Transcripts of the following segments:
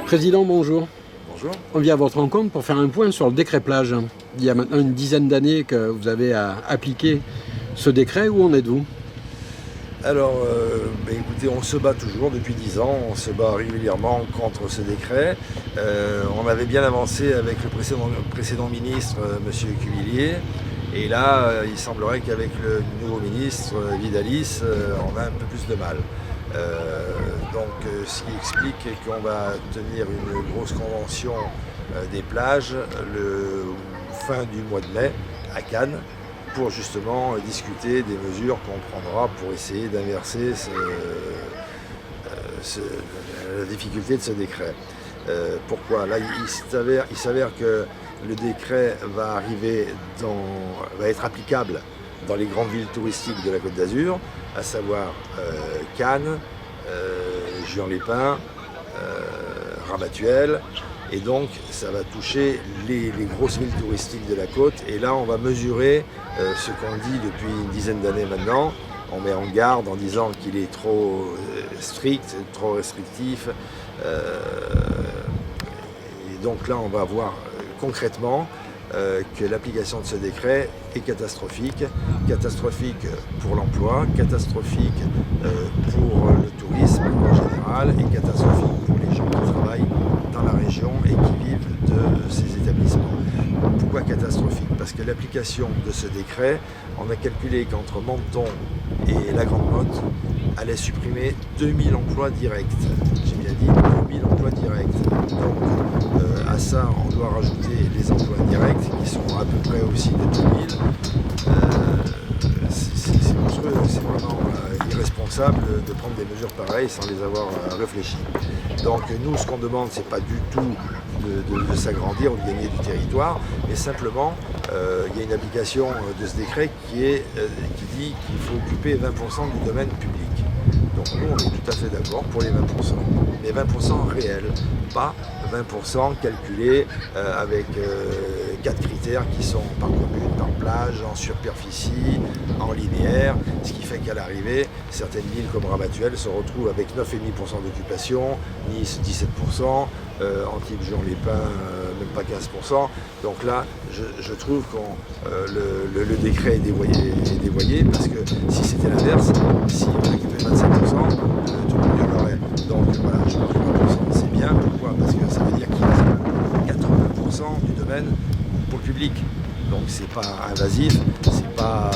Président, bonjour. Bonjour. On vient à votre rencontre pour faire un point sur le décret plage. Il y a maintenant une dizaine d'années que vous avez appliqué ce décret. Où en êtes-vous ? Alors, écoutez, on se bat toujours depuis 10 ans, on se bat régulièrement contre ce décret. On avait bien avancé avec le précédent ministre, M. Cuvillier. Et là, il semblerait qu'avec le nouveau ministre, Vidalis, on a un peu plus de mal. Ce qui explique qu'on va tenir une grosse convention des plages fin du mois de mai à Cannes pour justement discuter des mesures qu'on prendra pour essayer d'inverser la difficulté de ce décret. Pourquoi ? Là, il s'avère que le décret va être applicable dans les grandes villes touristiques de la Côte d'Azur, à savoir Cannes, Juan-les-Pins, Ramatuelle, et donc ça va toucher les grosses villes touristiques de la côte. Et là, on va mesurer ce qu'on dit depuis une dizaine d'années maintenant. On met en garde en disant qu'il est trop strict, trop restrictif. Et donc là, on va voir concrètement que l'application de ce décret est catastrophique pour l'emploi, catastrophique pour le tourisme en général et catastrophique pour les gens qui travaillent dans la région et qui vivent de ces établissements. Pourquoi catastrophique ? Parce que l'application de ce décret, on a calculé qu'entre Menton et la Grande Motte allait supprimer 2000 emplois directs. J'ai bien dit 2000 emplois directs. Donc à ça, on doit rajouter les emplois indirects qui sont à peu près aussi de 2000. C'est monstrueux, c'est vraiment irresponsable de prendre des mesures pareilles sans les avoir réfléchies. Donc nous, ce qu'on demande, c'est pas du tout de s'agrandir ou de gagner du territoire, mais simplement, il y a une application de ce décret qui dit qu'il faut occuper 20% du domaine public. Donc nous, on est tout à fait d'accord pour les 20%, mais 20% réels, pas 20% calculés avec 4 critères qui sont par commune, par plage, en superficie, en linéaire, ce qui fait qu'à l'arrivée, certaines villes comme Ramatuelle se retrouvent avec 9,5% d'occupation, Nice 17%, Antibes, Juan-les-Pins, même pas 15%. Donc là, je trouve que le décret est dévoyé parce que si c'était l'inverse, si on occupait 25%, tout le monde hurlerait. Donc voilà, je pense que 20% c'est bien. Pourquoi ? Parce que ça veut dire qu'il y a 80% du domaine pour le public. Donc c'est pas invasif, c'est pas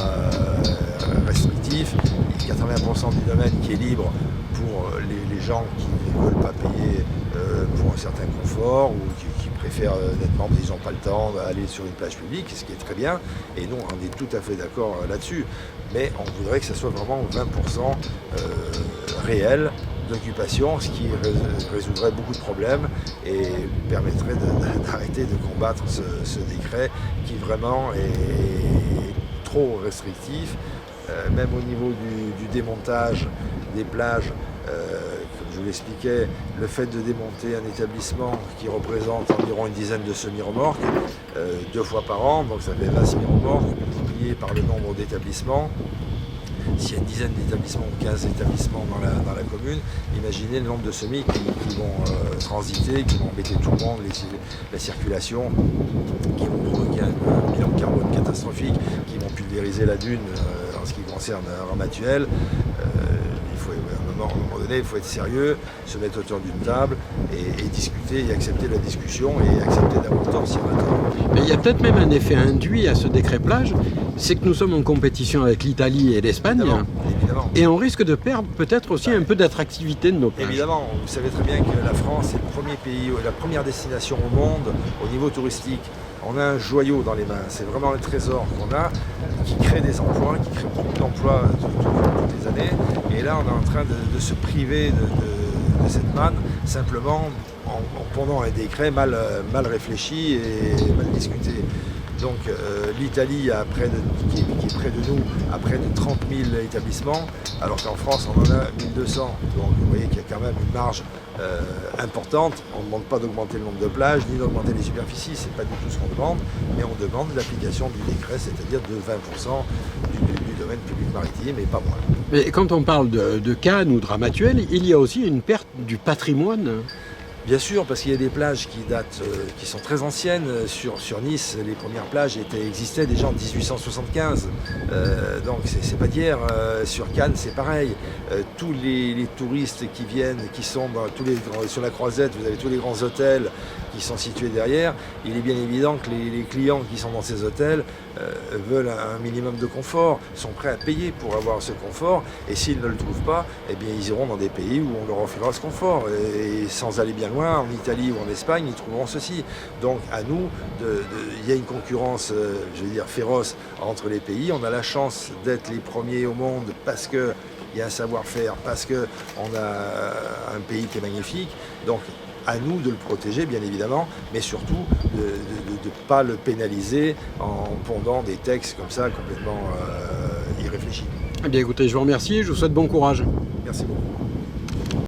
restrictif. Il y a 80% du domaine qui est libre pour les gens qui ne veulent pas payer pour un certain confort ou qui préfèrent d'être membres, ils n'ont pas le temps d'aller sur une plage publique, ce qui est très bien. Et nous, on est tout à fait d'accord là-dessus. Mais on voudrait que ce soit vraiment 20% réel d'occupation, ce qui résoudrait beaucoup de problèmes et permettrait d'arrêter de combattre ce décret qui vraiment est trop restrictif, même au niveau du démontage des plages. Comme je vous l'expliquais, le fait de démonter un établissement qui représente environ une dizaine de semi-remorques 2 fois par an, donc ça fait 20 semi-remorques multiplié par le nombre d'établissements. S'il y a une dizaine d'établissements ou 15 établissements dans la commune, imaginez le nombre de semis qui vont transiter, qui vont embêter tout le monde, la circulation, qui vont provoquer un bilan carbone catastrophique, qui vont pulvériser la dune en ce qui concerne Ramatuelle. À un moment donné, il faut être sérieux, se mettre autour d'une table et discuter et accepter la discussion et accepter d'avoir tort si on a tort. Mais il y a peut-être même un effet induit à ce décret plage, c'est que nous sommes en compétition avec l'Italie et l'Espagne. Évidemment. Et on risque de perdre peut-être aussi un peu d'attractivité de nos plages. Évidemment, vous savez très bien que la France est le premier pays, la première destination au monde au niveau touristique. On a un joyau dans les mains, c'est vraiment un trésor qu'on a, qui crée des emplois, qui crée beaucoup d'emplois toutes les années. Et là, on est en train de se priver de cette manne, simplement en pondant un décret mal réfléchi et mal discuté. Donc l'Italie, qui est près de nous, a près de 30 000 établissements, alors qu'en France, on en a 1200. Donc vous voyez qu'il y a quand même une marge importante. On ne demande pas d'augmenter le nombre de plages, ni d'augmenter les superficies, c'est pas du tout ce qu'on demande, mais on demande l'application du décret, c'est-à-dire de 20% du domaine public maritime, et pas moins. Mais quand on parle de Cannes ou de Ramatuelle, il y a aussi une perte du patrimoine. Bien sûr, parce qu'il y a des plages qui datent, qui sont très anciennes. Sur Nice, les premières plages existaient déjà en 1875. Donc c'est pas d'hier. Sur Cannes, c'est pareil. Tous les touristes qui viennent, qui sont sur la Croisette, vous avez tous les grands hôtels qui sont situés derrière. Il est bien évident que les clients qui sont dans ces hôtels veulent un minimum de confort, sont prêts à payer pour avoir ce confort. Et s'ils ne le trouvent pas, eh bien ils iront dans des pays où on leur offrira ce confort. Et sans aller bien loin, en Italie ou en Espagne, ils trouveront ceci. Donc à nous, il y a une concurrence, je veux dire, féroce entre les pays. On a la chance d'être les premiers au monde parce qu'il y a un savoir-faire, parce qu'on a un pays qui est magnifique. Donc à nous de le protéger, bien évidemment, mais surtout de ne pas le pénaliser en pondant des textes comme ça complètement irréfléchis. Eh bien écoutez, je vous remercie, je vous souhaite bon courage. Merci beaucoup.